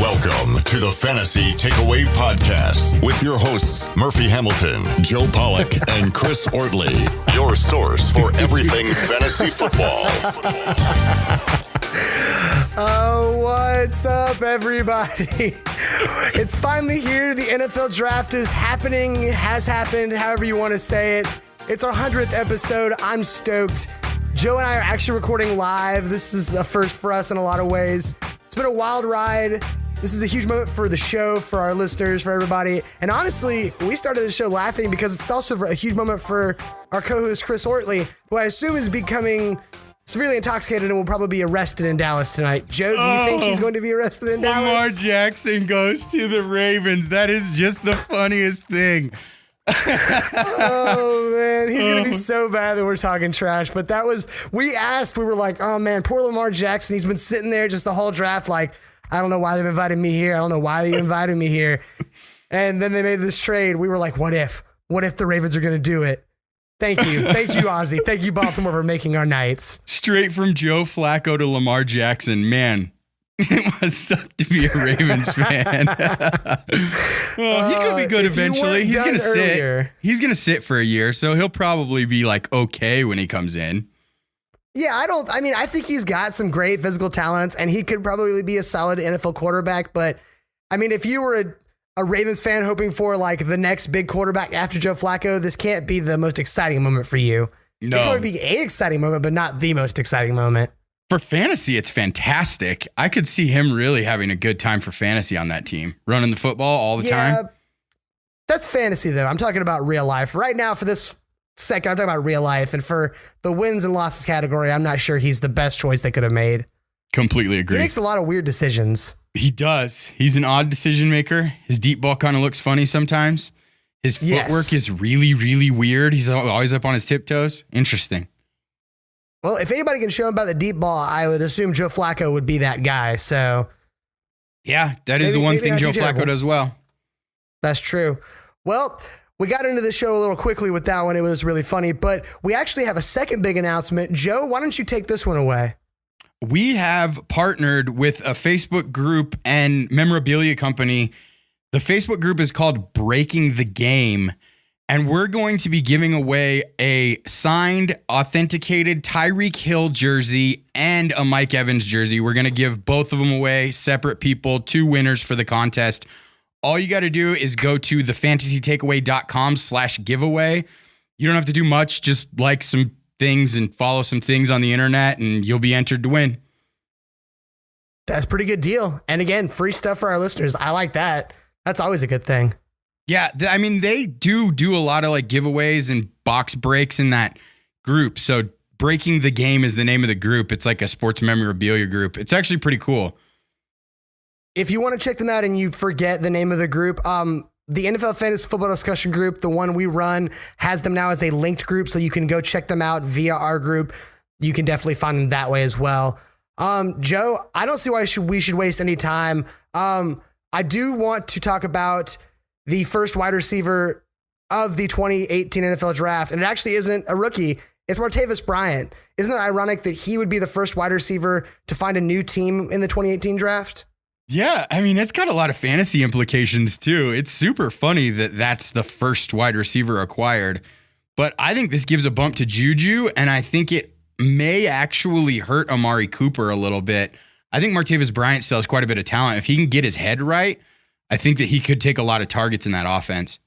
Welcome to the Fantasy Takeaway Podcast with your hosts, Murphy Hamilton, Joe Pollock, and Chris Ortley. Your source for everything fantasy football. Oh, what's up, everybody? It's finally here. The NFL draft is happening, has happened, however you want to say it. It's our 100th episode. I'm stoked. Joe and I are actually recording live. This is a first for us in a lot of ways. It's been a wild ride. This is a huge moment for the show, for our listeners, for everybody. And honestly, we started the show laughing because it's also a huge moment for our co-host, Chris Ortley, who I assume is becoming severely intoxicated and will probably be arrested in Dallas tonight. Joe, do you think he's going to be arrested in Dallas? Lamar Jackson goes to the Ravens. That is just the funniest thing. Oh, man. He's going to be so bad that we're talking trash. But that was, we were like, oh, man, poor Lamar Jackson. He's been sitting there just the whole draft like, I don't know why they've invited me here. I don't know why they invited me here. And then they made this trade. We were like, what if? What if the Ravens are going to do it? Thank you. Thank you, Ozzy. Thank you, Baltimore, for making our nights. Straight from Joe Flacco to Lamar Jackson. Man, it must suck to be a Ravens fan. Well, he could be good eventually. He's going to sit. He's going to sit for a year, so he'll probably be like okay when he comes in. Yeah, I think he's got some great physical talents, and he could probably be a solid NFL quarterback. But, I mean, if you were a Ravens fan hoping for, like, the next big quarterback after Joe Flacco, this can't be the most exciting moment for you. No. It could probably be an exciting moment, but not the most exciting moment. For fantasy, it's fantastic. I could see him really having a good time for fantasy on that team. Running the football all the time. That's fantasy, though. I'm talking about real life. Right now, for this second, I'm talking about real life. And for the wins and losses category, I'm not sure he's the best choice they could have made. Completely agree. He makes a lot of weird decisions. He does. He's an odd decision maker. His deep ball kind of looks funny sometimes. His footwork is really, really weird. He's always up on his tiptoes. Interesting. Well, if anybody can show him about the deep ball, I would assume Joe Flacco would be that guy. So, yeah, that is the one thing Joe Flacco does well. That's true. Well, we got into the show a little quickly with that one. It was really funny, but we actually have a second big announcement. Joe, why don't you take this one away? We have partnered with a Facebook group and memorabilia company. The Facebook group is called Breaking the Game, and we're going to be giving away a signed, authenticated Tyreek Hill jersey and a Mike Evans jersey. We're going to give both of them away, separate people, 2 winners for the contest. All you got to do is go to thefantasytakeaway.com/giveaway. You don't have to do much. Just like some things and follow some things on the internet, and you'll be entered to win. That's a pretty good deal. And again, free stuff for our listeners. I like that. That's always a good thing. Yeah, I mean, they do a lot of like giveaways and box breaks in that group. So Breaking the Game is the name of the group. It's like a sports memorabilia group. It's actually pretty cool. If you want to check them out and you forget the name of the group, the NFL Fantasy Football Discussion Group, the one we run, has them now as a linked group, so you can go check them out via our group. You can definitely find them that way as well. Joe, I don't see why we should waste any time. I do want to talk about the first wide receiver of the 2018 NFL Draft, and it actually isn't a rookie. It's Martavis Bryant. Isn't it ironic that he would be the first wide receiver to find a new team in the 2018 draft? Yeah, I mean, it's got a lot of fantasy implications, too. It's super funny that that's the first wide receiver acquired. But I think this gives a bump to Juju, and I think it may actually hurt Amari Cooper a little bit. I think Martavis Bryant still has quite a bit of talent. If he can get his head right, I think that he could take a lot of targets in that offense.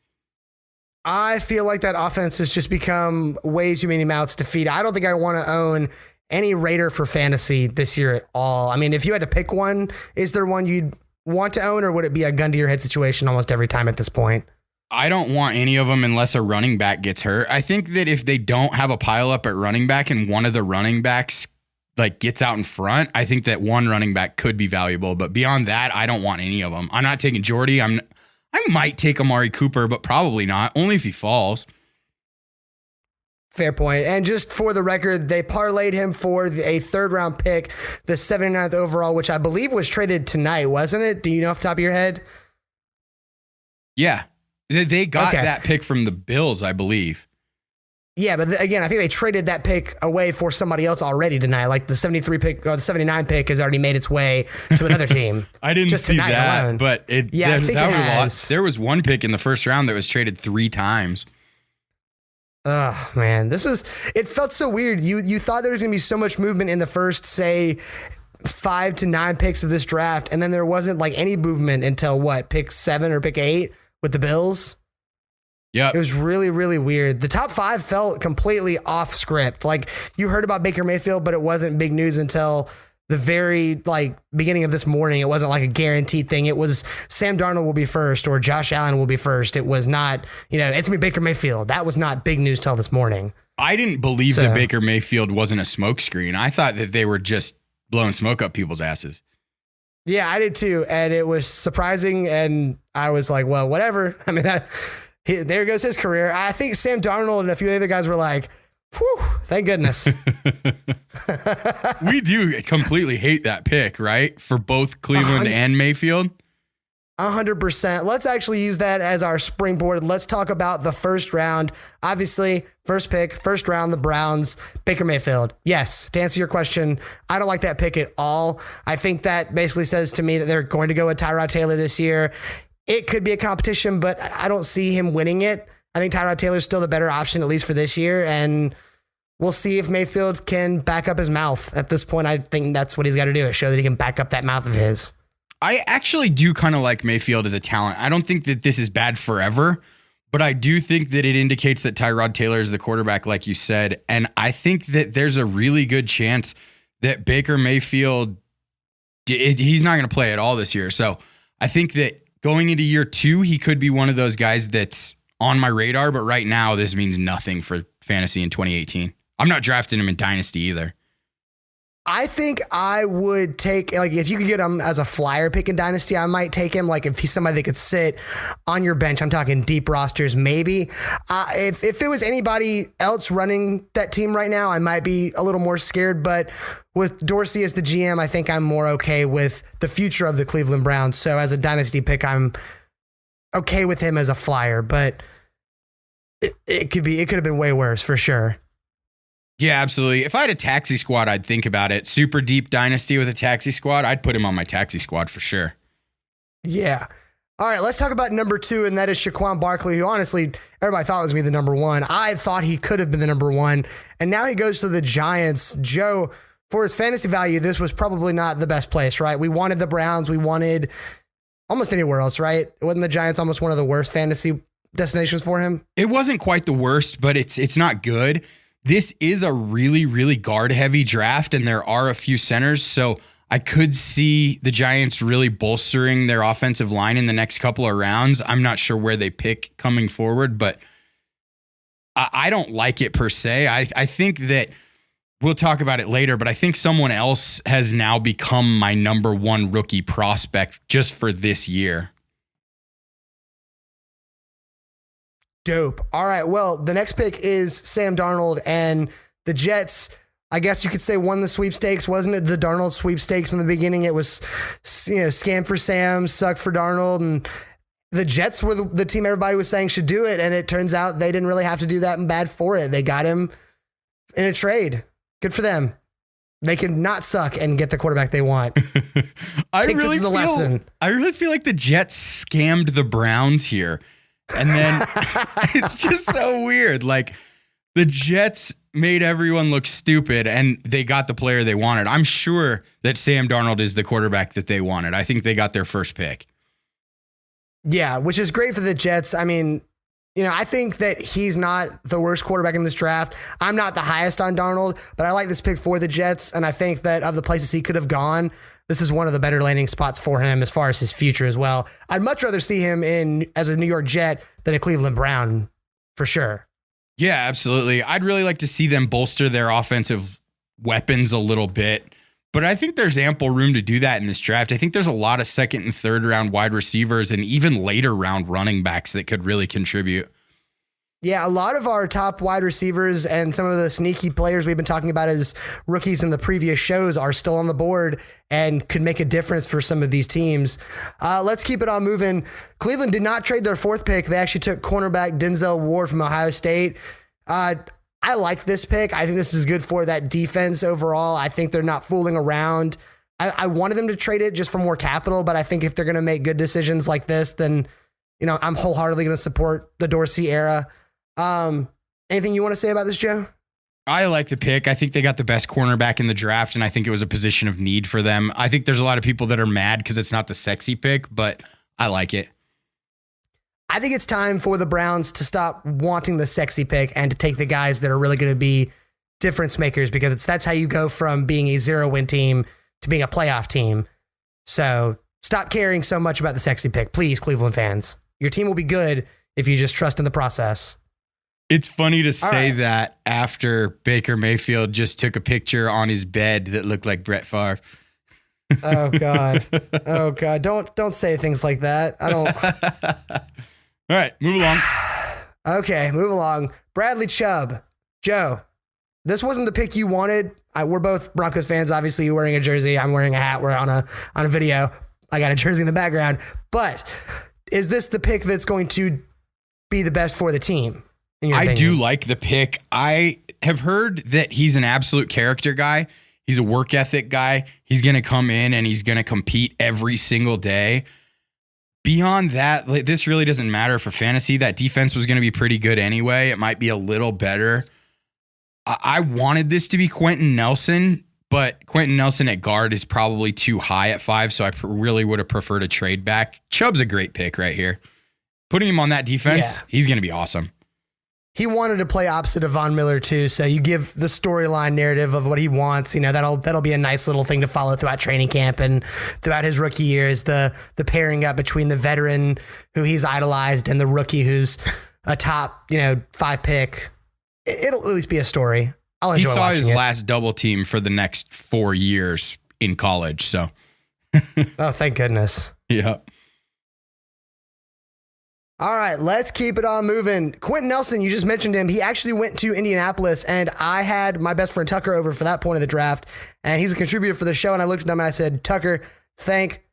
I feel like that offense has just become way too many mouths to feed. I don't think I want to own any Raider for fantasy this year at all. I mean, if you had to pick one, is there one you'd want to own, or would it be a gun to your head situation almost every time at this point? I don't want any of them unless a running back gets hurt. I think that if they don't have a pile up at running back and one of the running backs like gets out in front, I think that one running back could be valuable. But beyond that, I don't want any of them. I'm not taking Jordy. I might take Amari Cooper, but probably not. Only if he falls. Fair point. And just for the record, they parlayed him for a third-round pick, the 79th overall, which I believe was traded tonight, wasn't it? Do you know off the top of your head? Yeah. They got that pick from the Bills, I believe. Yeah, but again, I think they traded that pick away for somebody else already tonight. Like the 73 pick or the 79 pick has already made its way to another team. I didn't just see that, alone. but I think it has. There was one pick in the first round that was traded 3 times. Oh man, it felt so weird. You thought there was going to be so much movement in the first, say, 5 to 9 picks of this draft, and then there wasn't like any movement until pick 7 or pick 8 with the Bills. Yeah, it was really, really weird. The top 5 felt completely off script. Like you heard about Baker Mayfield, but it wasn't big news until the very beginning of this morning. It wasn't like a guaranteed thing. It was Sam Darnold will be first or Josh Allen will be first. It was not, it's gonna be Baker Mayfield. That was not big news till this morning. I didn't believe that Baker Mayfield wasn't a smokescreen. I thought that they were just blowing smoke up people's asses. Yeah, I did too, and it was surprising. And I was like, well, whatever. I mean, there goes his career. I think Sam Darnold and a few other guys were like, whew, thank goodness. We do completely hate that pick, right? For both Cleveland and Mayfield. 100%. Let's actually use that as our springboard. Let's talk about the first round. Obviously, first pick, first round, the Browns, Baker Mayfield. Yes, to answer your question, I don't like that pick at all. I think that basically says to me that they're going to go with Tyrod Taylor this year. It could be a competition, but I don't see him winning it. I think Tyrod Taylor is still the better option, at least for this year. And we'll see if Mayfield can back up his mouth. At this point, I think that's what he's got to do, is show that he can back up that mouth of his. I actually do kind of like Mayfield as a talent. I don't think that this is bad forever, but I do think that it indicates that Tyrod Taylor is the quarterback, like you said. And I think that there's a really good chance that Baker Mayfield, he's not going to play at all this year. So I think that going into year 2, he could be one of those guys that's on my radar. But right now, this means nothing for fantasy in 2018. I'm not drafting him in Dynasty either. I think I would take, if you could get him as a flyer pick in Dynasty, I might take him. Like if he's somebody that could sit on your bench, I'm talking deep rosters, maybe. If it was anybody else running that team right now, I might be a little more scared. But with Dorsey as the GM, I think I'm more okay with the future of the Cleveland Browns. So as a Dynasty pick, I'm okay with him as a flyer. But it could have been way worse for sure. Yeah, absolutely. If I had a taxi squad, I'd think about it. Super deep Dynasty with a taxi squad, I'd put him on my taxi squad for sure. Yeah. All right, let's talk about number 2, and that is Saquon Barkley, who honestly, everybody thought was going to be the number 1. I thought he could have been the number 1, and now he goes to the Giants. Joe, for his fantasy value, this was probably not the best place, right? We wanted the Browns. We wanted almost anywhere else, right? Wasn't the Giants almost one of the worst fantasy destinations for him? It wasn't quite the worst, but it's not good. This is a really, really guard-heavy draft, and there are a few centers, so I could see the Giants really bolstering their offensive line in the next couple of rounds. I'm not sure where they pick coming forward, but I don't like it per se. I think that we'll talk about it later, but I think someone else has now become my number 1 rookie prospect just for this year. Dope. All right. Well, the next pick is Sam Darnold, and the Jets, I guess you could say, won the sweepstakes. Wasn't it the Darnold sweepstakes from the beginning? It was, scam for Sam, suck for Darnold, and the Jets were the team everybody was saying should do it, and it turns out they didn't really have to do that and bad for it. They got him in a trade. Good for them. They can not suck and get the quarterback they want. I really feel like the Jets scammed the Browns here. And then it's just so weird. Like the Jets made everyone look stupid and they got the player they wanted. I'm sure that Sam Darnold is the quarterback that they wanted. I think they got their first pick. Yeah, which is great for the Jets. I mean, I think that he's not the worst quarterback in this draft. I'm not the highest on Darnold, but I like this pick for the Jets. And I think that of the places he could have gone, this is one of the better landing spots for him as far as his future as well. I'd much rather see him as a New York Jet than a Cleveland Brown, for sure. Yeah, absolutely. I'd really like to see them bolster their offensive weapons a little bit, but I think there's ample room to do that in this draft. I think there's a lot of 2nd and 3rd round wide receivers and even later round running backs that could really contribute. Yeah, a lot of our top wide receivers and some of the sneaky players we've been talking about as rookies in the previous shows are still on the board and could make a difference for some of these teams. Let's keep it on moving. Cleveland did not trade their 4th pick. They actually took cornerback Denzel Ward from Ohio State. I like this pick. I think this is good for that defense overall. I think they're not fooling around. I wanted them to trade it just for more capital, but I think if they're going to make good decisions like this, then, I'm wholeheartedly going to support the Dorsey era. Anything you want to say about this, Joe? I like the pick. I think they got the best cornerback in the draft, and I think it was a position of need for them. I think there's a lot of people that are mad because it's not the sexy pick, but I like it. I think it's time for the Browns to stop wanting the sexy pick and to take the guys that are really going to be difference makers, because that's how you go from being a 0-win team to being a playoff team. So stop caring so much about the sexy pick, please, Cleveland fans. Your team will be good if you just trust in the process. It's funny to say that after Baker Mayfield just took a picture on his bed that looked like Brett Favre. Oh God. Oh God. Don't say things like that. I don't. All right, move along. Okay, move along. Bradley Chubb. Joe, this wasn't the pick you wanted. We're both Broncos fans. Obviously, you're wearing a jersey. I'm wearing a hat. We're on a video. I got a jersey in the background. But is this the pick that's going to be the best for the team? I do like the pick. I have heard that he's an absolute character guy. He's a work ethic guy. He's going to come in and he's going to compete every single day. Beyond that, this really doesn't matter for fantasy. That defense was going to be pretty good anyway. It might be a little better. I wanted this to be Quentin Nelson, but Quentin Nelson at guard is probably too high at 5, so I really would have preferred a trade back. Chubb's a great pick right here. Putting him on that defense, He's going to be awesome. He wanted to play opposite of Von Miller too, so you give the storyline narrative of what he wants. That'll be a nice little thing to follow throughout training camp and throughout his rookie years. The pairing up between the veteran who he's idolized and the rookie who's a top 5 pick. It'll at least be a story. I'll enjoy watching it. He saw his last double team for the next 4 years in college, so. Oh, thank goodness. Yeah. All right, let's keep it on moving. Quentin Nelson, you just mentioned him. He actually went to Indianapolis, and I had my best friend Tucker over for that point of the draft, and he's a contributor for the show, and I looked at him and I said, Tucker, thank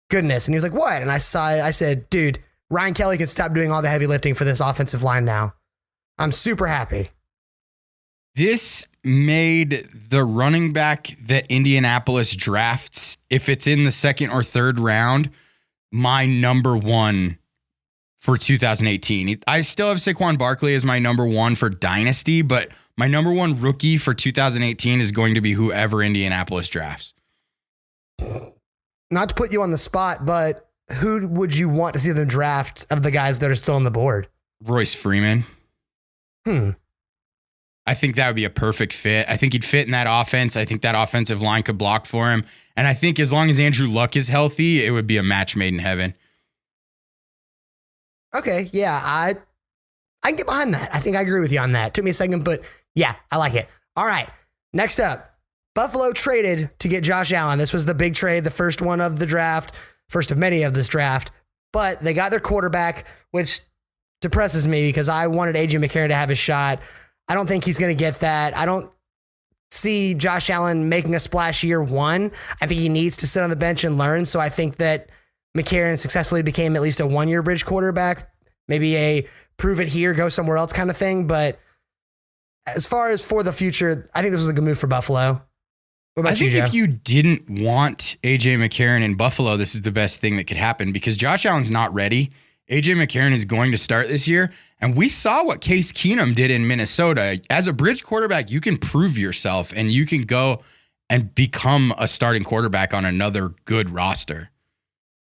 goodness. And he was like, what? And I said, dude, Ryan Kelly can stop doing all the heavy lifting for this offensive line now. I'm super happy. This made the running back that Indianapolis drafts, if it's in the 2nd or 3rd round, my number 1 for 2018. I still have Saquon Barkley as my number 1 for Dynasty, but my number 1 rookie for 2018 is going to be whoever Indianapolis drafts. Not to put you on the spot, but who would you want to see them draft of the guys that are still on the board? Royce Freeman. I think that would be a perfect fit. I think he'd fit in that offense. I think that offensive line could block for him. And I think as long as Andrew Luck is healthy, it would be a match made in heaven. Okay, yeah, I can get behind that. I think I agree with you on that. Took me a second, but yeah, I like it. All right, next up, Buffalo traded to get Josh Allen. This was the big trade, the first one of the draft, first of many of this draft, but they got their quarterback, which depresses me because I wanted A.J. McCarron to have his shot. I don't think he's going to get that. I don't see Josh Allen making a splash year 1. I think he needs to sit on the bench and learn, so I think that McCarron successfully became at least a 1-year bridge quarterback, maybe a prove it here, go somewhere else kind of thing. But as far as for the future, I think this was a good move for Buffalo. What about you, Joe? If you didn't want A.J. McCarron in Buffalo, this is the best thing that could happen because Josh Allen's not ready. A.J. McCarron is going to start this year, and we saw what Case Keenum did in Minnesota. As a bridge quarterback, you can prove yourself, and you can go and become a starting quarterback on another good roster.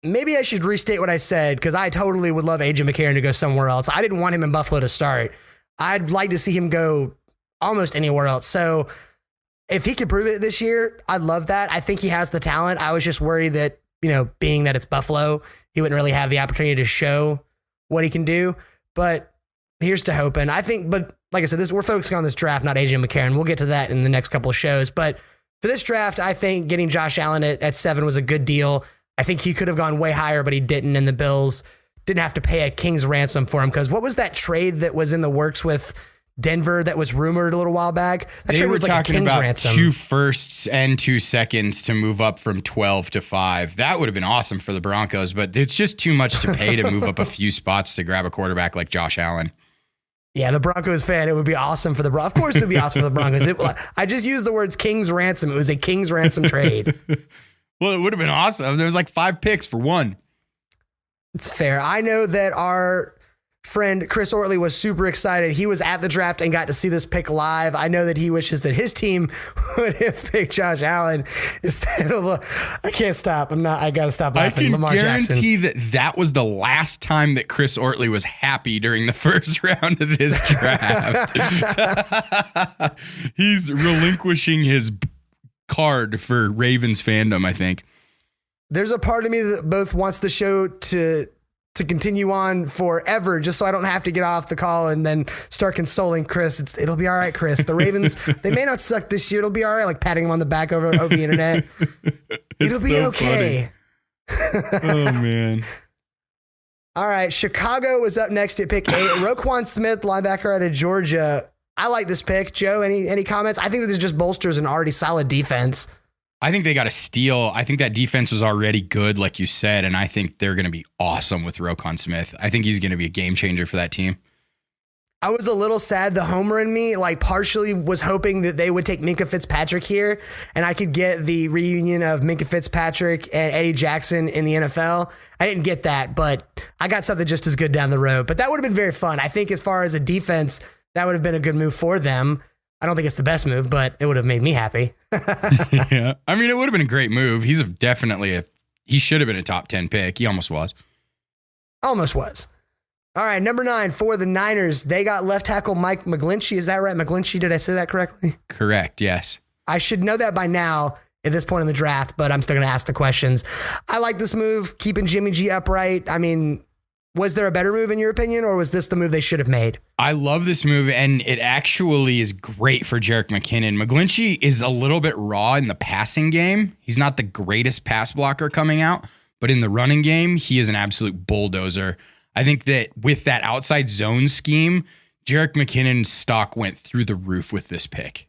Maybe I should restate what I said because I totally would love A.J. McCarron to go somewhere else. I didn't want him in Buffalo to start. I'd like to see him go almost anywhere else. So if he could prove it this year, I'd love that. I think he has the talent. I was just worried that, being that it's Buffalo, he wouldn't really have the opportunity to show what he can do. But here's to hoping. I think, but like I said, we're focusing on this draft, not A.J. McCarron. We'll get to that in the next couple of shows. But for this draft, I think getting Josh Allen at 7 was a good deal. I think he could have gone way higher, but he didn't, and the Bills didn't have to pay a king's ransom for him. Because what was that trade that was in the works with Denver that was rumored a little while back? That they were talking like a king's about ransom. 2 firsts and 2 seconds to move up from 12 to 5. That would have been awesome for the Broncos, but it's just too much to pay to move up a few spots to grab a quarterback like Josh Allen. Yeah, the Broncos fan, it would be awesome for the Broncos. Of course it would be awesome for the Broncos. I just used the words King's Ransom. It was a King's Ransom trade. Well, it would have been awesome. There was like 5 picks for one. It's fair. I know that our friend Chris Ortley was super excited. He was at the draft and got to see this pick live. I know that he wishes that his team would have picked Josh Allen instead of. I can't stop. I got to stop laughing. Lamar Jackson. I can guarantee that was the last time that Chris Ortley was happy during the first round of this draft. He's relinquishing his card for Ravens fandom, I think. There's a part of me that both wants the show to continue on forever, just so I don't have to get off the call and then start consoling Chris. It'll be all right, Chris. The Ravens, they may not suck this year. It'll be all right, like patting him on the back over the internet. It'll be so okay. Oh, man. All right, Chicago was up next at pick 8. Roquan Smith, linebacker out of Georgia. I like this pick. Joe, any comments? I think that this just bolsters an already solid defense. I think they got a steal. I think that defense was already good, like you said, and I think they're going to be awesome with Roquan Smith. I think he's going to be a game changer for that team. I was a little sad. The homer in me, partially was hoping that they would take Minkah Fitzpatrick here, and I could get the reunion of Minkah Fitzpatrick and Eddie Jackson in the NFL. I didn't get that, but I got something just as good down the road. But that would have been very fun. I think as far as a defense, that would have been a good move for them. I don't think it's the best move, but it would have made me happy. Yeah. I mean, it would have been a great move. He should have been a top 10 pick. He almost was. Almost was. All right, number 9 for the Niners. They got left tackle Mike McGlinchey. Is that right? McGlinchey, did I say that correctly? Correct, yes. I should know that by now at this point in the draft, but I'm still going to ask the questions. I like this move, keeping Jimmy G upright. I mean, was there a better move in your opinion, or was this the move they should have made? I love this move, and it actually is great for Jerick McKinnon. McGlinchey is a little bit raw in the passing game. He's not the greatest pass blocker coming out, but in the running game, he is an absolute bulldozer. I think that with that outside zone scheme, Jerick McKinnon's stock went through the roof with this pick.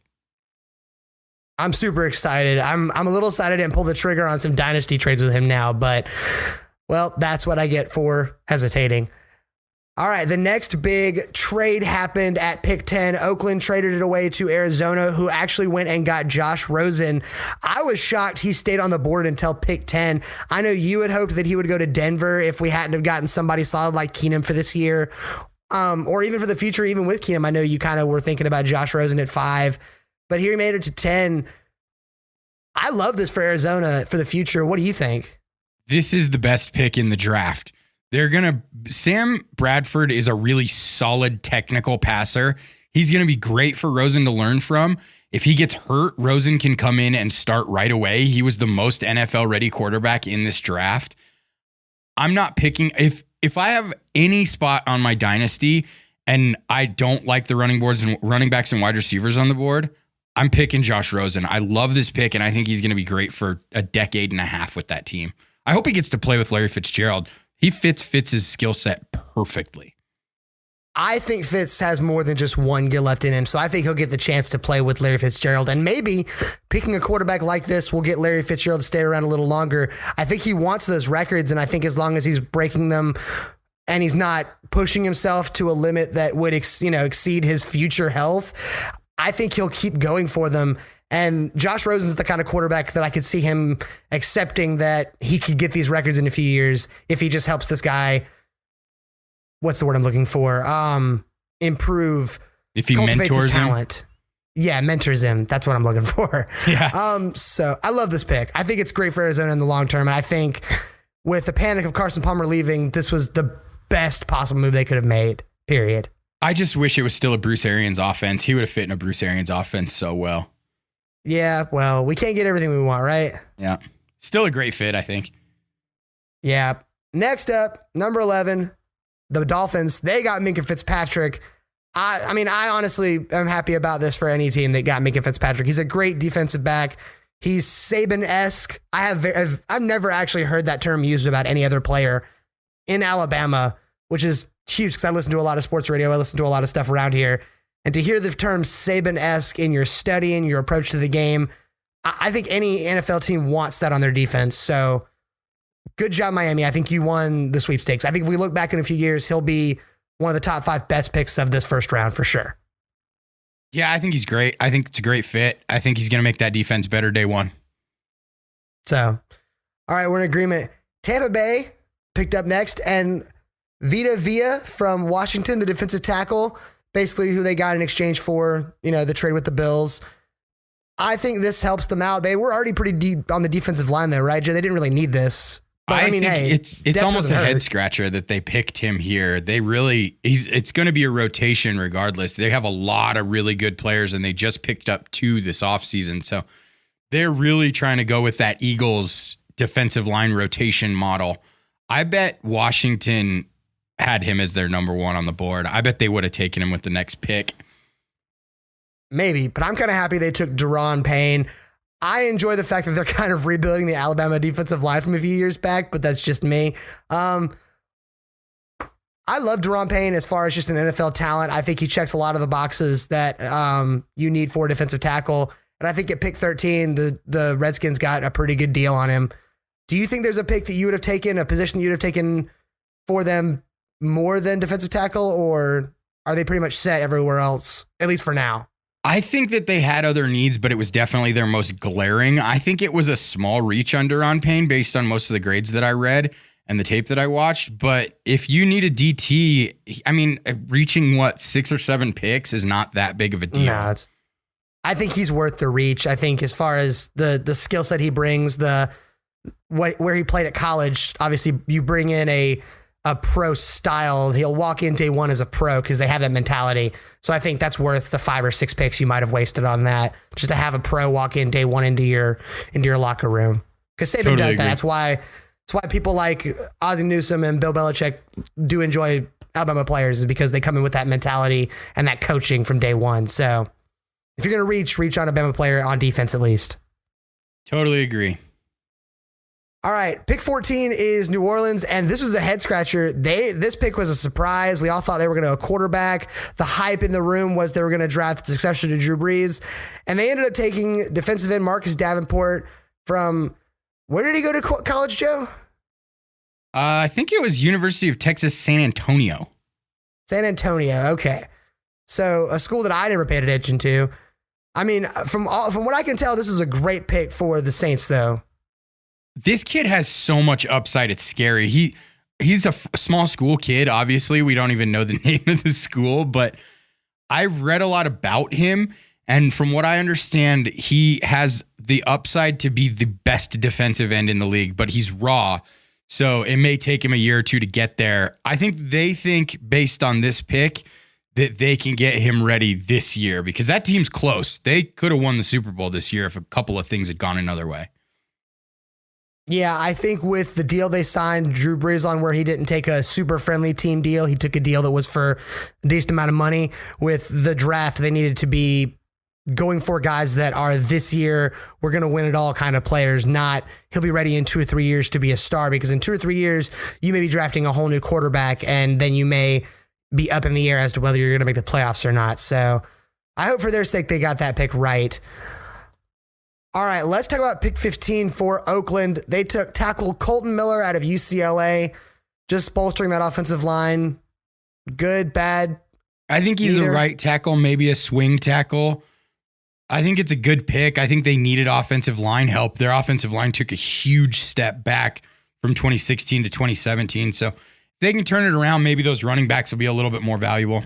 I'm super excited. I'm a little excited and pull the trigger on some dynasty trades with him now, but well, that's what I get for hesitating. All right, the next big trade happened at pick 10. Oakland traded it away to Arizona, who actually went and got Josh Rosen. I was shocked he stayed on the board until pick 10. I know you had hoped that he would go to Denver if we hadn't have gotten somebody solid like Keenum for this year, or even for the future, even with Keenum. I know you kind of were thinking about Josh Rosen at 5, but here he made it to 10. I love this for Arizona for the future. What do you think? This is the best pick in the draft. Sam Bradford is a really solid technical passer. He's going to be great for Rosen to learn from. If he gets hurt, Rosen can come in and start right away. He was the most NFL ready quarterback in this draft. I'm not picking, if I have any spot on my dynasty and I don't like the running backs and wide receivers on the board, I'm picking Josh Rosen. I love this pick, and I think he's going to be great for a decade and a half with that team. I hope he gets to play with Larry Fitzgerald. He fits his skill set perfectly. I think Fitz has more than just one gear left in him, so I think he'll get the chance to play with Larry Fitzgerald. And maybe picking a quarterback like this will get Larry Fitzgerald to stay around a little longer. I think he wants those records, and I think as long as he's breaking them and he's not pushing himself to a limit that would exceed his future health, I think he'll keep going for them. And Josh Rosen's the kind of quarterback that I could see him accepting that he could get these records in a few years if he just helps this guy. What's the word I'm looking for? Improve. If he mentors his talent. Yeah, mentors him. That's what I'm looking for. Yeah. So I love this pick. I think it's great for Arizona in the long term. And I think with the panic of Carson Palmer leaving, this was the best possible move they could have made, period. I just wish it was still a Bruce Arians offense. He would have fit in a Bruce Arians offense so well. Yeah, well, we can't get everything we want, right? Yeah. Still a great fit, I think. Yeah. Next up, number 11, the Dolphins. They got Minkah Fitzpatrick. I mean, I honestly am happy about this for any team that got Minkah Fitzpatrick. He's a great defensive back. He's Saban-esque. I've never actually heard that term used about any other player in Alabama, which is huge because I listen to a lot of sports radio. I listen to a lot of stuff around here. And to hear the term Saban-esque in your study and your approach to the game, I think any NFL team wants that on their defense. So good job, Miami. I think you won the sweepstakes. I think if we look back in a few years, he'll be one of the top 5 best picks of this first round for sure. Yeah, I think he's great. I think it's a great fit. I think he's going to make that defense better day one. So, all right, we're in agreement. Tampa Bay picked up next, and Vita Vea from Washington, the defensive tackle, basically who they got in exchange for, the trade with the Bills. I think this helps them out. They were already pretty deep on the defensive line though, right, Joe? They didn't really need this. But, I mean, hey, it's almost a head scratcher that they picked him here. It's going to be a rotation regardless. They have a lot of really good players, and they just picked up 2 this offseason. So they're really trying to go with that Eagles defensive line rotation model. I bet Washington had him as their number 1 on the board. I bet they would have taken him with the next pick. Maybe, but I'm kind of happy they took Daron Payne. I enjoy the fact that they're kind of rebuilding the Alabama defensive line from a few years back, but that's just me. I love Daron Payne as far as just an NFL talent. I think he checks a lot of the boxes that you need for a defensive tackle. And I think at pick 13, the Redskins got a pretty good deal on him. Do you think there's a pick that you would have taken, a position that you would have taken for them more than defensive tackle, or are they pretty much set everywhere else, at least for now? I think that they had other needs, but it was definitely their most glaring. I think it was a small reach on Daron Payne based on most of the grades that I read and the tape that I watched. But if you need a DT, I mean, reaching 6 or 7 picks is not that big of a deal. No, I think he's worth the reach. I think as far as the skill set he brings, where he played at college, obviously you bring in a pro style, he'll walk in day one as a pro because they have that mentality. So I think that's worth the 5 or 6 picks you might have wasted on that, just to have a pro walk in day one into your locker room. Because Saban does that. That's why people like Ozzie Newsome and Bill Belichick do enjoy Alabama players, is because they come in with that mentality and that coaching from day one. So if you're going to reach on a Bama player on defense at least. Totally agree. All right, pick 14 is New Orleans, and this was a head scratcher. This pick was a surprise. We all thought they were going to go quarterback. The hype in the room was they were going to draft the successor to Drew Brees, and they ended up taking defensive end Marcus Davenport from, where did he go to college, Joe? I think it was University of Texas, San Antonio. San Antonio, okay. So a school that I never paid attention to. I mean, from what I can tell, this was a great pick for the Saints, though. This kid has so much upside. It's scary. He's a small school kid. Obviously, we don't even know the name of the school, but I've read a lot about him. And from what I understand, he has the upside to be the best defensive end in the league, but he's raw. So it may take him a year or 2 to get there. I think they think, based on this pick, that they can get him ready this year, because that team's close. They could have won the Super Bowl this year if a couple of things had gone another way. Yeah, I think with the deal they signed Drew Brees on, where he didn't take a super friendly team deal, he took a deal that was for a decent amount of money. With the draft, they needed to be going for guys that are this year, we're going to win it all kind of players, not he'll be ready in 2 or 3 years to be a star, because in 2 or 3 years, you may be drafting a whole new quarterback, and then you may be up in the air as to whether you're going to make the playoffs or not. So I hope for their sake they got that pick right. All right, let's talk about pick 15 for Oakland. They took tackle Colton Miller out of UCLA, just bolstering that offensive line. Good, bad? I think he's a right tackle, maybe a swing tackle. I think it's a good pick. I think they needed offensive line help. Their offensive line took a huge step back from 2016 to 2017. So if they can turn it around, maybe those running backs will be a little bit more valuable.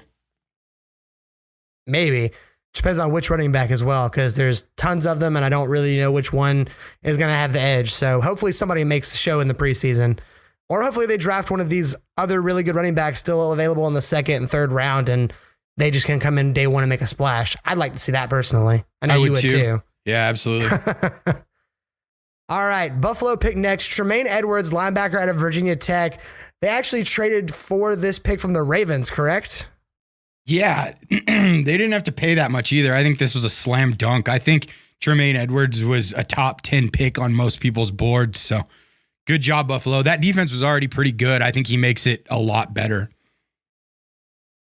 Maybe. Depends on which running back as well, because there's tons of them, and I don't really know which one is going to have the edge. So hopefully somebody makes a show in the preseason, or hopefully they draft one of these other really good running backs still available in the 2nd and 3rd round, and they just can come in day one and make a splash. I'd like to see that personally. I know you would too. Yeah, absolutely. All right, Buffalo pick next. Tremaine Edwards, linebacker out of Virginia Tech. They actually traded for this pick from the Ravens, correct? Yeah, they didn't have to pay that much either. I think this was a slam dunk. I think Tremaine Edwards was a top 10 pick on most people's boards. So good job, Buffalo. That defense was already pretty good. I think he makes it a lot better.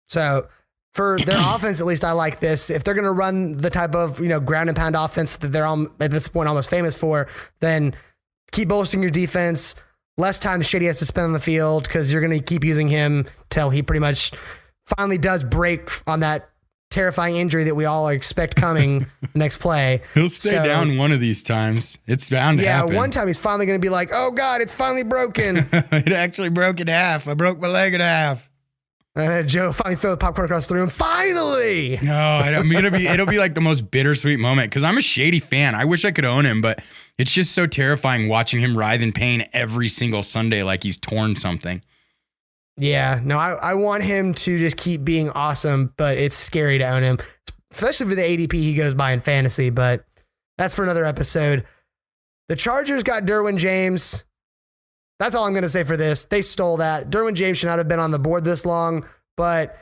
So for their offense, at least I like this. If they're going to run the type of, ground and pound offense that they're at this point almost famous for, then keep bolstering your defense. Less time Shady has to spend on the field, because you're going to keep using him till he pretty much finally does break on that terrifying injury that we all expect coming next play. He'll stay down one of these times. It's bound to happen. Yeah, one time he's finally going to be like, oh, God, it's finally broken. It actually broke in half. I broke my leg in half. And then Joe finally throw the popcorn across the room. Finally! No, it'll be like the most bittersweet moment because I'm a Shady fan. I wish I could own him, but it's just so terrifying watching him writhe in pain every single Sunday like he's torn something. Yeah, no, I want him to just keep being awesome, but it's scary to own him, especially for the ADP he goes by in fantasy, but that's for another episode. The Chargers got Derwin James. That's all I'm going to say for this. They stole that. Derwin James should not have been on the board this long, but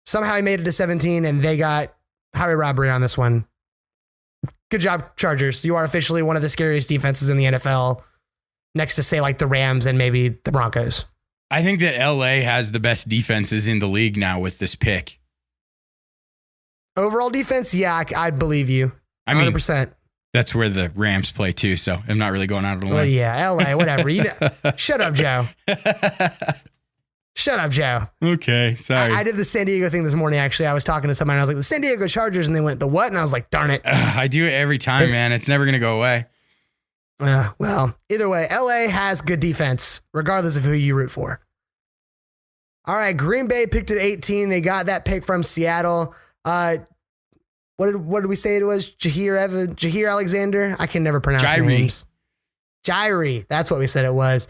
somehow he made it to 17, and they got highway robbery on this one. Good job, Chargers. You are officially one of the scariest defenses in the NFL, next to, say, like the Rams and maybe the Broncos. I think that LA has the best defenses in the league now with this pick. Overall defense, yeah, I'd believe you. 100%. That's where the Rams play too, so I'm not really going out of the line. Well, yeah, LA, whatever. Shut up, Joe. Shut up, Joe. Okay, sorry. I did the San Diego thing this morning, actually. I was talking to somebody, and I was like, the San Diego Chargers, and they went, the what? And I was like, darn it. I do it every time, man. It's never going to go away. Well, either way, LA has good defense, regardless of who you root for. All right, Green Bay picked at 18. They got that pick from Seattle. What did we say it was? Jair Alexander? I can never pronounce names. Jairi. That's what we said it was.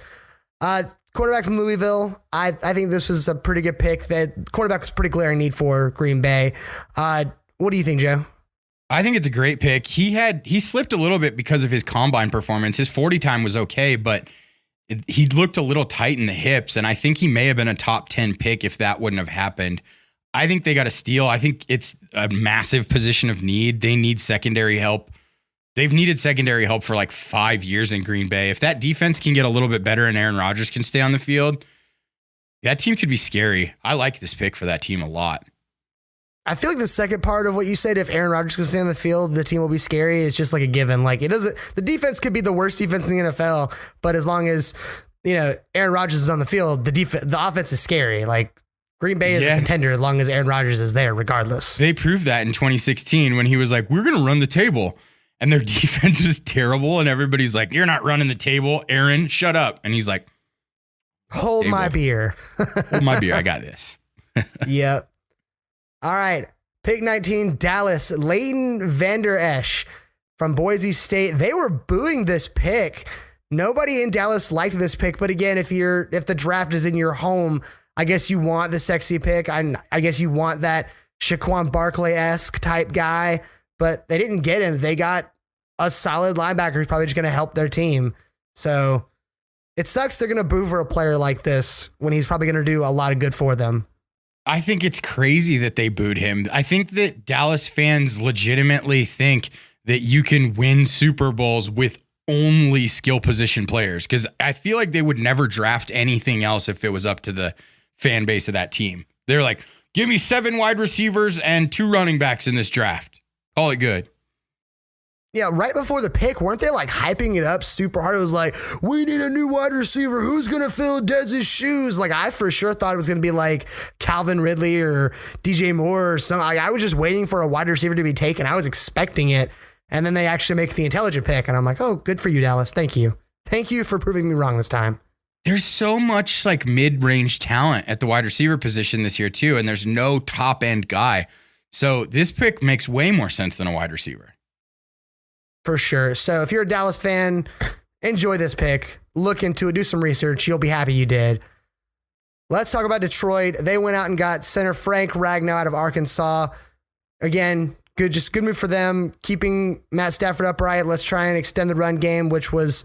Quarterback from Louisville. I think this was a pretty good pick. That quarterback was pretty glaring need for Green Bay. What do you think, Joe? I think it's a great pick. He slipped a little bit because of his combine performance. His 40 time was okay, but he looked a little tight in the hips, and I think he may have been a top 10 pick if that wouldn't have happened. I think they got a steal. I think it's a massive position of need. They need secondary help. They've needed secondary help for like 5 years in Green Bay. If that defense can get a little bit better and Aaron Rodgers can stay on the field, that team could be scary. I like this pick for that team a lot. I feel like the second part of what you said, if Aaron Rodgers can stay on the field, the team will be scary. It's just like a given. Like the defense could be the worst defense in the NFL, but as long as, Aaron Rodgers is on the field, the offense is scary. Like Green Bay is a contender as long as Aaron Rodgers is there, regardless. They proved that in 2016 when he was like, we're going to run the table. And their defense was terrible. And everybody's like, you're not running the table. Aaron, shut up. And he's like, hold my beer. Hold my beer. I got this. Yep. All right. Pick 19, Dallas, Leighton Vander Esch from Boise State. They were booing this pick. Nobody in Dallas liked this pick. But again, if the draft is in your home, I guess you want the sexy pick. I guess you want that Shaquan Barkley-esque type guy, but they didn't get him. They got a solid linebacker who's probably just going to help their team. So it sucks they're going to boo for a player like this when he's probably going to do a lot of good for them. I think it's crazy that they booed him. I think that Dallas fans legitimately think that you can win Super Bowls with only skill position players, because I feel like they would never draft anything else if it was up to the fan base of that team. They're like, give me 7 wide receivers and 2 running backs in this draft. Call it good. Yeah, right before the pick, weren't they like hyping it up super hard? It was like, we need a new wide receiver. Who's going to fill Dez's shoes? Like, I for sure thought it was going to be like Calvin Ridley or DJ Moore or something. I was just waiting for a wide receiver to be taken. I was expecting it. And then they actually make the intelligent pick. And I'm like, oh, good for you, Dallas. Thank you. Thank you for proving me wrong this time. There's so much like mid-range talent at the wide receiver position this year too. And there's no top end guy. So this pick makes way more sense than a wide receiver. For sure. So if you're a Dallas fan, enjoy this pick. Look into it. Do some research. You'll be happy you did. Let's talk about Detroit. They went out and got center Frank Ragnow out of Arkansas. Again, good move for them. Keeping Matt Stafford upright. Let's try and extend the run game, which was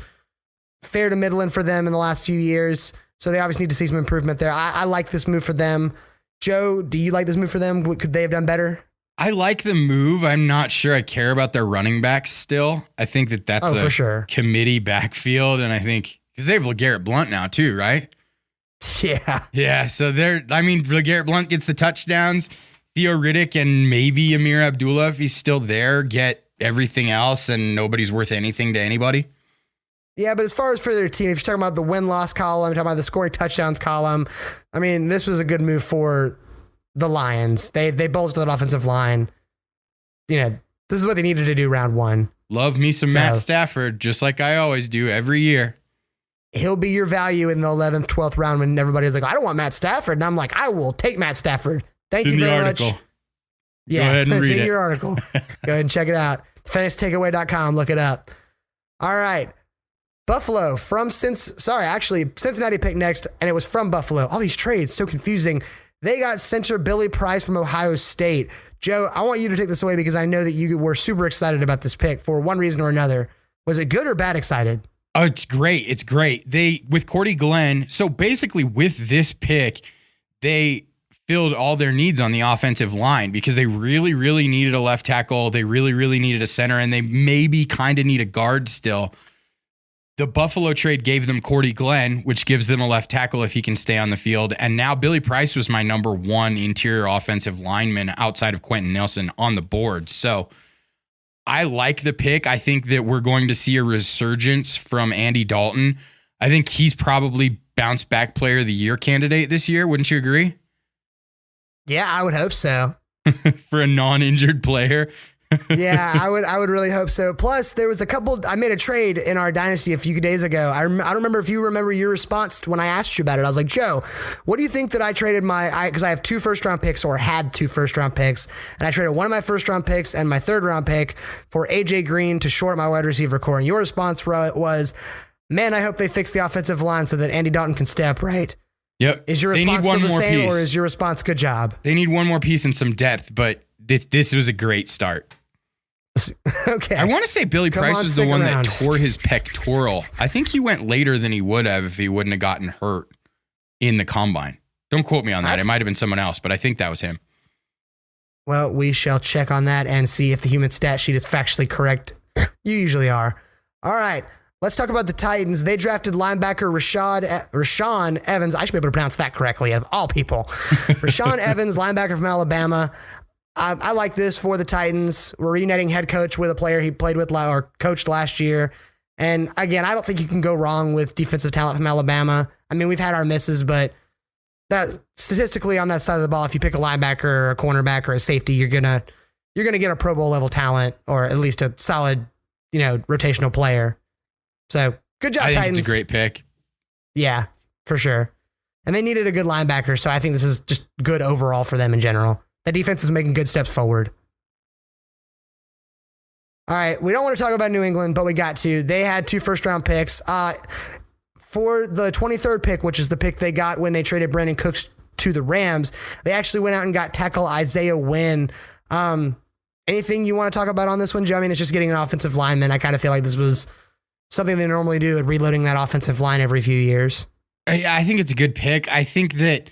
fair to middling for them in the last few years. So they obviously need to see some improvement there. I like this move for them. Joe, do you like this move for them? Could they have done better? I like the move. I'm not sure I care about their running backs still. I think that's for sure. Committee backfield. And I think because they have LeGarrette Blount now too, right? Yeah. Yeah. So LeGarrette Blount gets the touchdowns. Theo Riddick and maybe Amir Abdullah, if he's still there, get everything else and nobody's worth anything to anybody. Yeah, but as far as for their team, if you're talking about the win-loss column, talking about the scoring touchdowns column, I mean, this was a good move for the Lions. They bolstered that offensive line. This is what they needed to do round one. Love me some Matt Stafford, just like I always do every year. He'll be your value in the 11th, 12th round when everybody's like, I don't want Matt Stafford. And I'm like, I will take Matt Stafford. Thank you very much. Yeah, go ahead and read it. Your article. Go ahead and check it out. FantasyTakeaway.com. Look it up. All right. Buffalo Cincinnati picked next, and it was from Buffalo. All these trades, so confusing. They got center Billy Price from Ohio State. Joe, I want you to take this away because I know that you were super excited about this pick for one reason or another. Was it good or bad excited? Oh, it's great. It's great. With Cordy Glenn, so basically with this pick, they filled all their needs on the offensive line because they really, really needed a left tackle. They really, really needed a center, and they maybe kind of need a guard still. The Buffalo trade gave them Cordy Glenn, which gives them a left tackle if he can stay on the field. And now Billy Price was my number one interior offensive lineman outside of Quentin Nelson on the board. So I like the pick. I think that we're going to see a resurgence from Andy Dalton. I think he's probably bounce back player of the year candidate this year. Wouldn't you agree? Yeah, I would hope so. For a non-injured player. Yeah, I would really hope so. Plus, there was I made a trade in our dynasty a few days ago. I don't remember if you remember your response when I asked you about it. I was like, Joe, what do you think that I traded because I have 2 first-round picks or had 2 first-round picks, and I traded one of my first-round picks and my third-round pick for A.J. Green to short my wide receiver core. And your response was, man, I hope they fix the offensive line so that Andy Dalton can stay upright. Yep. Is your response still the same, or is your response good job? They need one more piece and some depth, but this was a great start. Okay. I want to say Billy Price was the one that tore his pectoral. I think he went later than he would have if he wouldn't have gotten hurt in the combine. Don't quote me on that. It might have been someone else, but I think that was him. Well, we shall check on that and see if the human stat sheet is factually correct. You usually are. All right. Let's talk about the Titans. They drafted linebacker Rashaan Evans. I should be able to pronounce that correctly, of all people. Rashaan Evans, linebacker from Alabama. I like this for the Titans. We're reuniting head coach with a player he played with or coached last year. And again, I don't think you can go wrong with defensive talent from Alabama. I mean, we've had our misses, but that statistically on that side of the ball, if you pick a linebacker or a cornerback or a safety, you're gonna get a Pro Bowl level talent or at least a solid, rotational player. So good job, Titans. I think it's a great pick. Yeah, for sure. And they needed a good linebacker, so I think this is just good overall for them in general. The defense is making good steps forward. All right, we don't want to talk about New England, but we got to. They had 2 first-round picks. For the 23rd pick, which is the pick they got when they traded Brandon Cooks to the Rams, they actually went out and got tackle Isaiah Wynn. Anything you want to talk about on this one, Joe? I mean, it's just getting an offensive lineman. I kind of feel like this was something they normally do at reloading that offensive line every few years. I think it's a good pick. I think that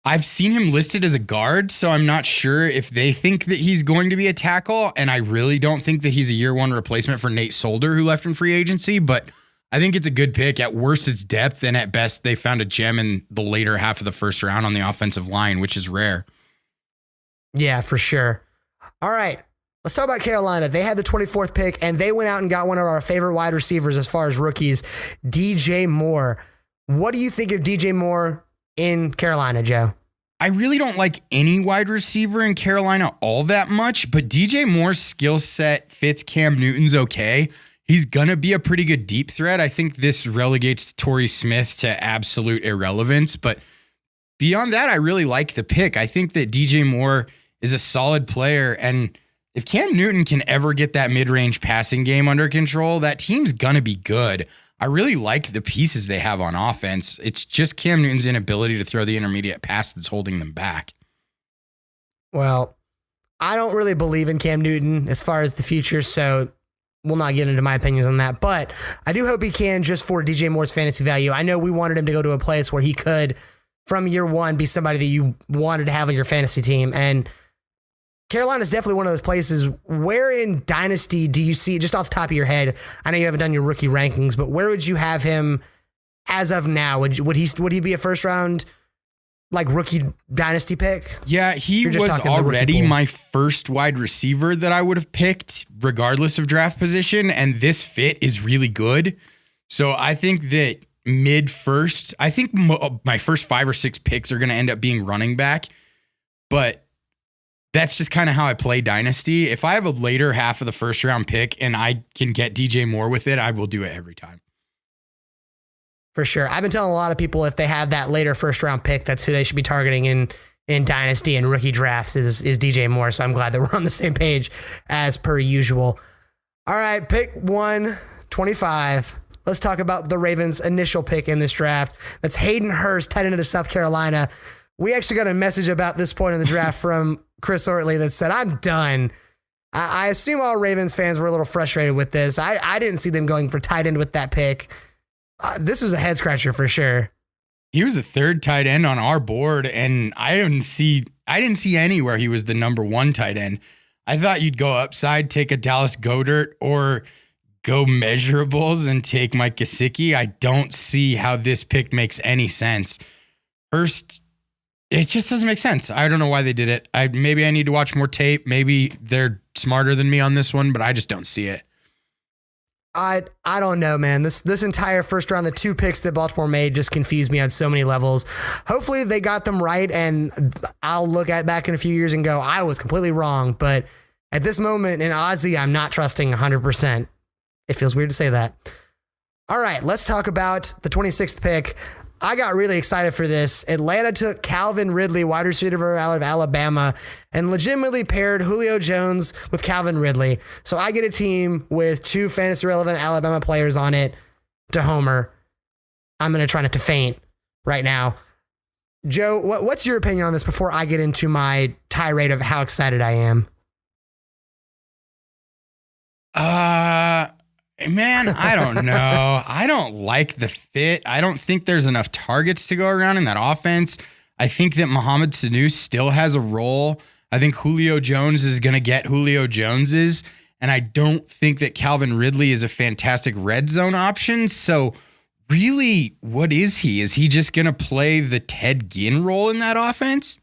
I've seen him listed as a guard, so I'm not sure if they think that he's going to be a tackle, and I really don't think that he's a year 1 replacement for Nate Solder, who left in free agency, but I think it's a good pick. At worst, it's depth, and at best, they found a gem in the later half of the first round on the offensive line, which is rare. Yeah, for sure. All right, let's talk about Carolina. They had the 24th pick, and they went out and got one of our favorite wide receivers as far as rookies, DJ Moore. What do you think of DJ Moore in Carolina, Joe? I really don't like any wide receiver in Carolina all that much, but DJ Moore's skill set fits Cam Newton's okay. He's going to be a pretty good deep threat. I think this relegates Torrey Smith to absolute irrelevance, but beyond that, I really like the pick. I think that DJ Moore is a solid player, and if Cam Newton can ever get that mid-range passing game under control, that team's going to be good. I really like the pieces they have on offense. It's just Cam Newton's inability to throw the intermediate pass that's holding them back. Well, I don't really believe in Cam Newton as far as the future, so we'll not get into my opinions on that. But I do hope he can just for DJ Moore's fantasy value. I know we wanted him to go to a place where he could, from year 1, be somebody that you wanted to have on your fantasy team. And Carolina is definitely one of those places. Where in Dynasty do you see, just off the top of your head, I know you haven't done your rookie rankings, but where would you have him as of now? Would he be a first round rookie Dynasty pick? Yeah, he was already my first wide receiver that I would have picked regardless of draft position, and this fit is really good. So I think that mid first, I think my first 5 or 6 picks are going to end up being running back. but that's just kind of how I play Dynasty. If I have a later half of the first round pick and I can get DJ Moore with it, I will do it every time. For sure. I've been telling a lot of people if they have that later first round pick, that's who they should be targeting in Dynasty and rookie drafts is DJ Moore. So I'm glad that we're on the same page as per usual. All right, pick 125. Let's talk about the Ravens' initial pick in this draft. That's Hayden Hurst, tight end of South Carolina. We actually got a message about this point in the draft from Chris Ortley that said, I'm done. I assume all Ravens fans were a little frustrated with this. I didn't see them going for tight end with that pick. This was a head scratcher for sure. He was the third tight end on our board, and I didn't see anywhere he was the number one tight end. I thought you'd go upside, take a Dallas Goedert, or go measurables and take Mike Gesicki. I don't see how this pick makes any sense. First, it just doesn't make sense. I don't know why they did it. Maybe I need to watch more tape. Maybe they're smarter than me on this one, but I just don't see it. I don't know, man. This entire first round, the two picks that Baltimore made just confused me on so many levels. Hopefully they got them right, and I'll look at back in a few years and go, I was completely wrong. But at this moment in Ozzy, I'm not trusting 100%. It feels weird to say that. All right, let's talk about the 26th pick. I got really excited for this. Atlanta took Calvin Ridley, wide receiver out of Alabama, and legitimately paired Julio Jones with Calvin Ridley. So I get a team with two fantasy relevant Alabama players on it to homer. I'm going to try not to faint right now. Joe, what's your opinion on this before I get into my tirade of how excited I am? Man, I don't know. I don't like the fit. I don't think there's enough targets to go around in that offense. I think that Mohamed Sanu still has a role. I think Julio Jones is going to get Julio Jones's, and I don't think that Calvin Ridley is a fantastic red zone option. So really, what is he? Is he just going to play the Ted Ginn role in that offense?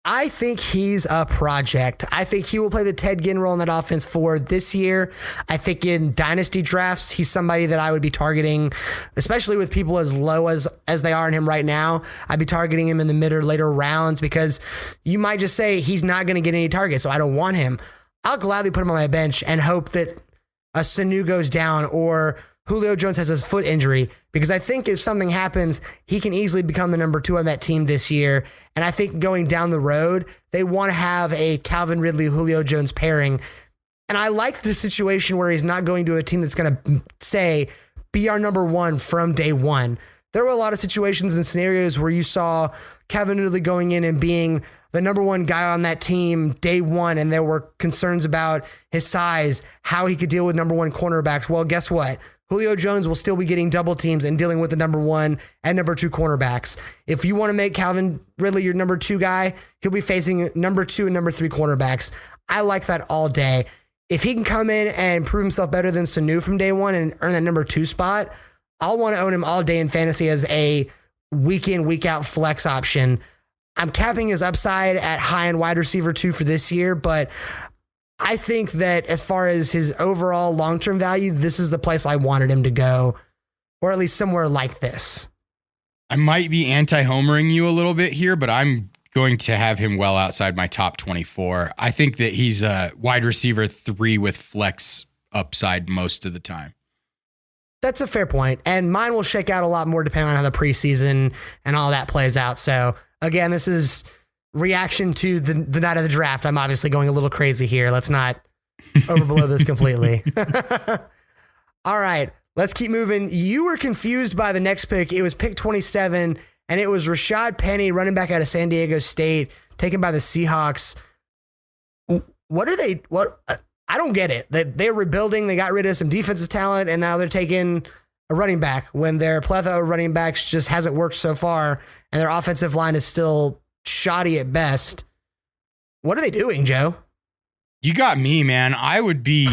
I think he's a project. I think he will play the Ted Ginn role in that offense for this year. I think in dynasty drafts, he's somebody that I would be targeting, especially with people as low as they are in him right now. I'd be targeting him in the mid or later rounds because you might just say he's not going to get any targets, so I don't want him. I'll gladly put him on my bench and hope that a Sanu goes down or Julio Jones has his foot injury, because I think if something happens, he can easily become the number 2 on that team this year. And I think going down the road, they want to have a Calvin Ridley, Julio Jones pairing. And I like the situation where he's not going to a team that's going to say, be our number 1 from day one. There were a lot of situations and scenarios where you saw Calvin Ridley going in and being the number 1 guy on that team day one, and there were concerns about his size, how he could deal with number 1 cornerbacks. Well, guess what? Julio Jones will still be getting double teams and dealing with the number 1 and number 2 cornerbacks. If you want to make Calvin Ridley your number 2 guy, he'll be facing number 2 and number 3 cornerbacks. I like that all day. If he can come in and prove himself better than Sanu from day one and earn that number 2 spot, I'll want to own him all day in fantasy as a week in, week out flex option. I'm capping his upside at high end wide receiver 2 for this year, but I think that as far as his overall long-term value, this is the place I wanted him to go, or at least somewhere like this. I might be anti-homering you a little bit here, but I'm going to have him well outside my top 24. I think that he's a wide receiver 3 with flex upside most of the time. That's a fair point, and mine will shake out a lot more depending on how the preseason and all that plays out. So again, this is reaction to the night of the draft. I'm obviously going a little crazy here. Let's not overblow this completely. All right, let's keep moving. You were confused by the next pick. It was pick 27, and it was Rashad Penny, running back out of San Diego State, taken by the Seahawks. I don't get it. They're rebuilding. They got rid of some defensive talent, and now they're taking a running back when their plethora of running backs just hasn't worked so far, and their offensive line is still shoddy at best. What are they doing, Joe? You got me, man. I would be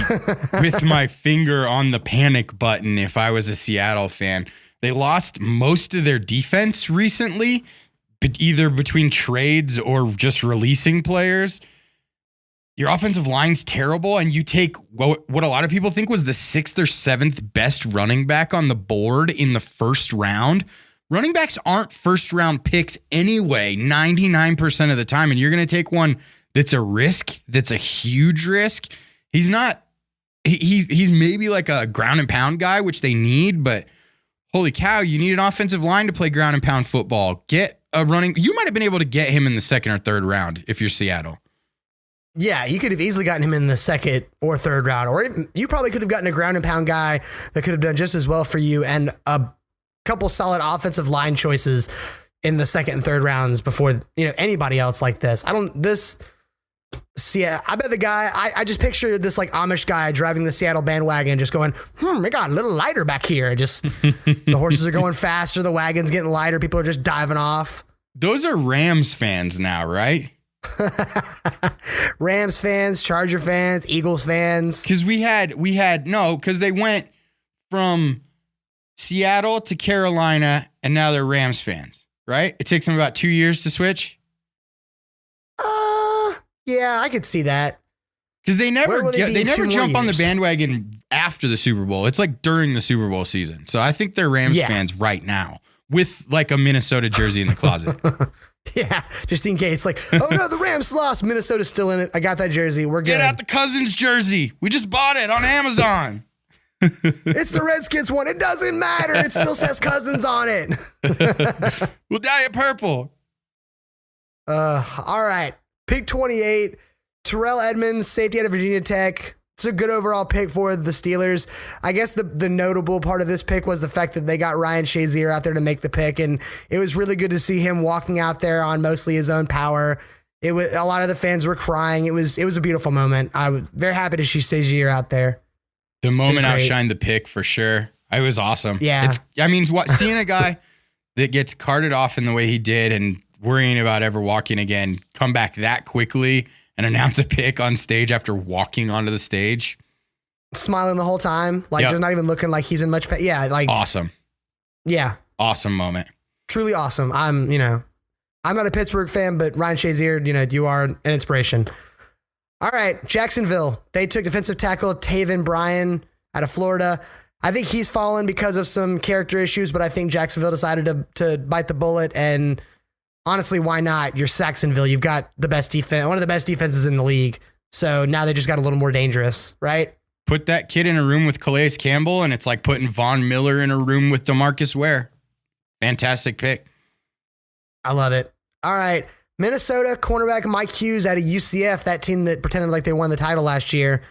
with my finger on the panic button if I was a Seattle fan. They lost most of their defense recently, but either between trades or just releasing players. Your offensive line's terrible, and you take what a lot of people think was the 6th or 7th best running back on the board in the first round. running backs aren't first round picks anyway, 99% of the time. And you're going to take one that's a risk, that's a huge risk. He's not, he's maybe like a ground and pound guy, which they need, but holy cow, you need an offensive line to play ground and pound football. Get a running, you might have been able to get him in the second or third round if you're Seattle. Yeah, you could have easily gotten him in the second or third round, or even, you probably could have gotten a ground and pound guy that could have done just as well for you, and a couple solid offensive line choices in the second and third rounds before, anybody else like this. I bet the guy, I just picture this like Amish guy driving the Seattle bandwagon, just going, it got a little lighter back here. Just the horses are going faster, the wagon's getting lighter, people are just diving off. Those are Rams fans now, right? Rams fans, Charger fans, Eagles fans. Because because they went from Seattle to Carolina, and now they're Rams fans, right? It takes them about 2 years to switch. Yeah, I could see that. Because they never jump on the bandwagon after the Super Bowl. It's like during the Super Bowl season. So I think they're Rams fans right now with like a Minnesota jersey in the closet. Yeah, just in case. Like, oh no, the Rams lost. Minnesota's still in it. I got that jersey. We're good. Get out the Cousins jersey. We just bought it on Amazon. It's the Redskins one. It doesn't matter. It still says Cousins on it. We'll dye it purple. All right. Pick 28, Terrell Edmonds, safety out of Virginia Tech. It's a good overall pick for the Steelers. I guess the notable part of this pick was the fact that they got Ryan Shazier out there to make the pick, and it was really good to see him walking out there on mostly his own power. It was, a lot of the fans were crying. It was a beautiful moment. I was very happy to see Shazier out there. The moment outshined the pick for sure. It was awesome. Yeah. Seeing a guy that gets carted off in the way he did and worrying about ever walking again, come back that quickly and announce a pick on stage after walking onto the stage. Smiling the whole time. Just not even looking like he's in much pain. Yeah. Awesome. Yeah. Awesome moment. Truly awesome. I'm not a Pittsburgh fan, but Ryan Shazier, you are an inspiration. All right. Jacksonville. They took defensive tackle Taven Bryan out of Florida. I think he's fallen because of some character issues, but I think Jacksonville decided to bite the bullet, and honestly, why not? You're Saxonville. You've got the best defense, one of the best defenses in the league. So now they just got a little more dangerous, right? Put that kid in a room with Calais Campbell, and it's like putting Von Miller in a room with DeMarcus Ware. Fantastic pick. I love it. All right. Minnesota cornerback Mike Hughes out of UCF, that team that pretended like they won the title last year.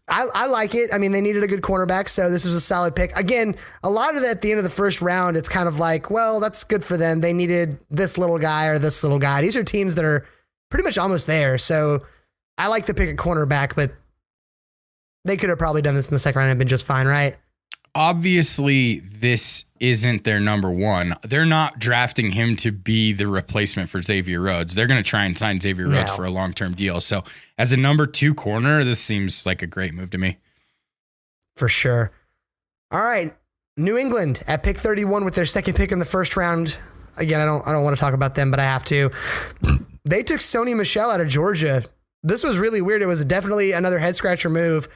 I like it. I mean, they needed a good cornerback, so this was a solid pick. Again, a lot of that at the end of the first round, it's kind of like, well, that's good for them. They needed this little guy or this little guy. These are teams that are pretty much almost there. So I like the pick at cornerback, but they could have probably done this in the second round and been just fine, right? Obviously, this isn't their number one. They're not drafting him to be the replacement for Xavier Rhodes. They're going to try and sign Xavier Rhodes for a long-term deal. So as a number 2 corner, this seems like a great move to me. For sure. All right. New England at pick 31 with their second pick in the first round. Again, I don't want to talk about them, but I have to. They took Sony Michel out of Georgia. This was really weird. It was definitely another head-scratcher move.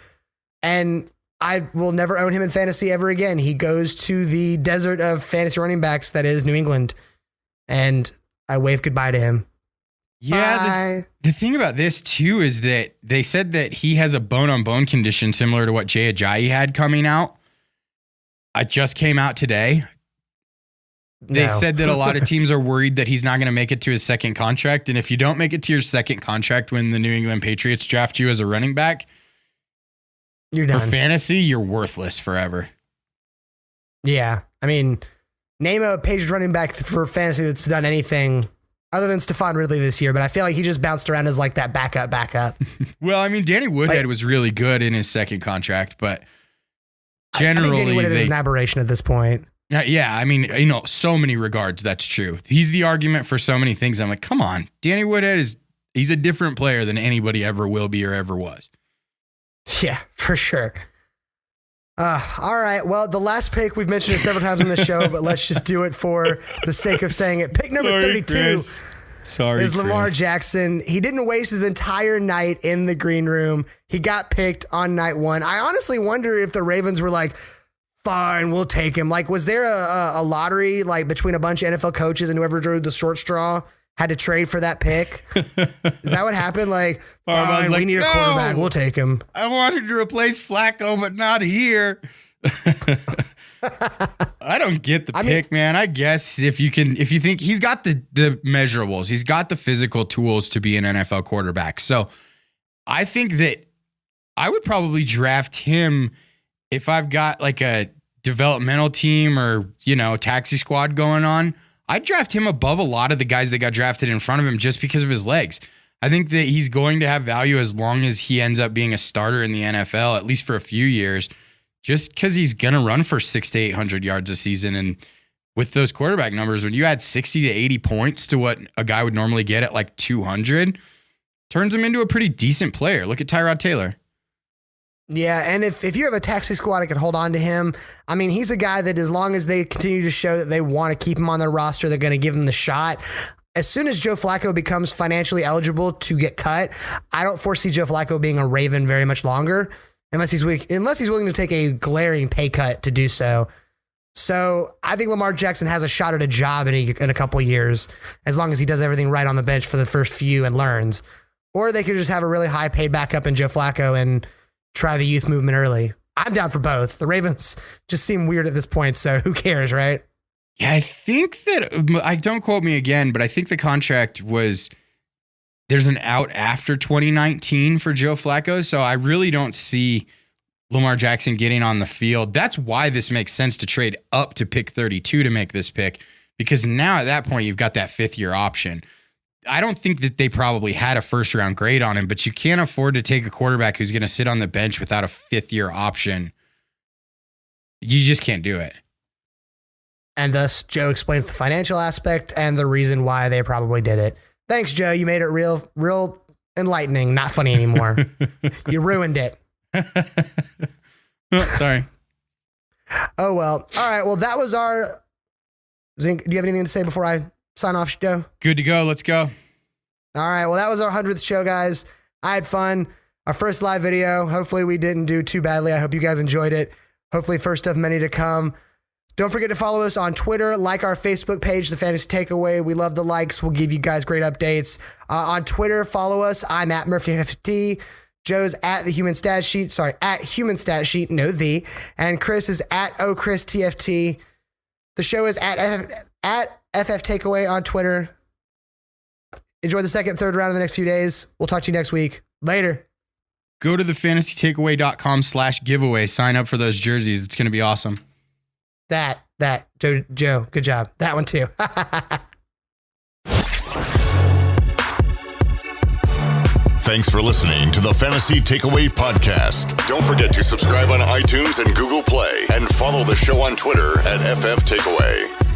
And I will never own him in fantasy ever again. He goes to the desert of fantasy running backs that is New England. And I wave goodbye to him. Yeah. The thing about this, too, is that they said that he has a bone-on-bone condition similar to what Jay Ajayi had coming out. It just came out today. They said that a lot of teams are worried that he's not going to make it to his second contract. And if you don't make it to your second contract when the New England Patriots draft you as a running back, you're done. For fantasy, you're worthless forever. Yeah. I mean, name a Patriots running back for fantasy that's done anything other than Stephon Ridley this year, but I feel like he just bounced around as like that backup. Well, I mean, Danny Woodhead was really good in his second contract, but generally, I think Danny Woodhead is an aberration at this point. Yeah, I mean, so many regards, that's true. He's the argument for so many things. I'm like, come on, Danny Woodhead he's a different player than anybody ever will be or ever was. Yeah, for sure. All right. Well, the last pick, we've mentioned it several times on the show, but let's just do it for the sake of saying it. Pick number 32 is Lamar Jackson. He didn't waste his entire night in the green room. He got picked on night 1. I honestly wonder if the Ravens were like, fine, we'll take him. Like, was there a lottery like between a bunch of NFL coaches and whoever drew the short straw had to trade for that pick? Is that what happened? Like, fine, we need a quarterback, we'll take him. I wanted to replace Flacco, but not here. I don't get the pick, man. I guess if you think he's got the measurables, he's got the physical tools to be an NFL quarterback. So I think that I would probably draft him if I've got like a developmental team or, taxi squad going on. I'd draft him above a lot of the guys that got drafted in front of him just because of his legs. I think that he's going to have value as long as he ends up being a starter in the NFL, at least for a few years, just because he's going to run for 600 to 800 yards a season. And with those quarterback numbers, when you add 60 to 80 points to what a guy would normally get at like 200, turns him into a pretty decent player. Look at Tyrod Taylor. Yeah, and if you have a taxi squad that can hold on to him, I mean, he's a guy that as long as they continue to show that they want to keep him on their roster, they're going to give him the shot. As soon as Joe Flacco becomes financially eligible to get cut, I don't foresee Joe Flacco being a Raven very much longer, unless he's willing to take a glaring pay cut to do so. So I think Lamar Jackson has a shot at a job in a couple of years, as long as he does everything right on the bench for the first few and learns. Or they could just have a really high paid backup in Joe Flacco and try the youth movement early. I'm down for both. The Ravens just seem weird at this point, so who cares, right? Yeah, I think that, don't quote me again, but I think the contract there's an out after 2019 for Joe Flacco, so I really don't see Lamar Jackson getting on the field. That's why this makes sense to trade up to pick 32 to make this pick, because now at that point, you've got that fifth-year option. I don't think that they probably had a first-round grade on him, but you can't afford to take a quarterback who's going to sit on the bench without a fifth-year option. You just can't do it. And thus, Joe explains the financial aspect and the reason why they probably did it. Thanks, Joe. You made it real enlightening, not funny anymore. You ruined it. Oh, sorry. Oh, well. All right. Well, that was our... Do you have anything to say before I sign off, Joe? Good to go. Let's go. All right. Well, that was our 100th show, guys. I had fun. Our first live video. Hopefully we didn't do too badly. I hope you guys enjoyed it. Hopefully first of many to come. Don't forget to follow us on Twitter. Like our Facebook page, The Fantasy Takeaway. We love the likes. We'll give you guys great updates. On Twitter, follow us. I'm at MurphyFT. Joe's at the Human Stat Sheet. Sorry, at Human Stat Sheet. No, the. And Chris is at OChrisTFT. The show is at FF Takeaway on Twitter. Enjoy the second, third round in the next few days. We'll talk to you next week. Later. Go to thefantasytakeaway.com/giveaway. Sign up for those jerseys. It's going to be awesome. Joe, good job. That one too. Thanks for listening to the Fantasy Takeaway Podcast. Don't forget to subscribe on iTunes and Google Play and follow the show on Twitter at FF Takeaway.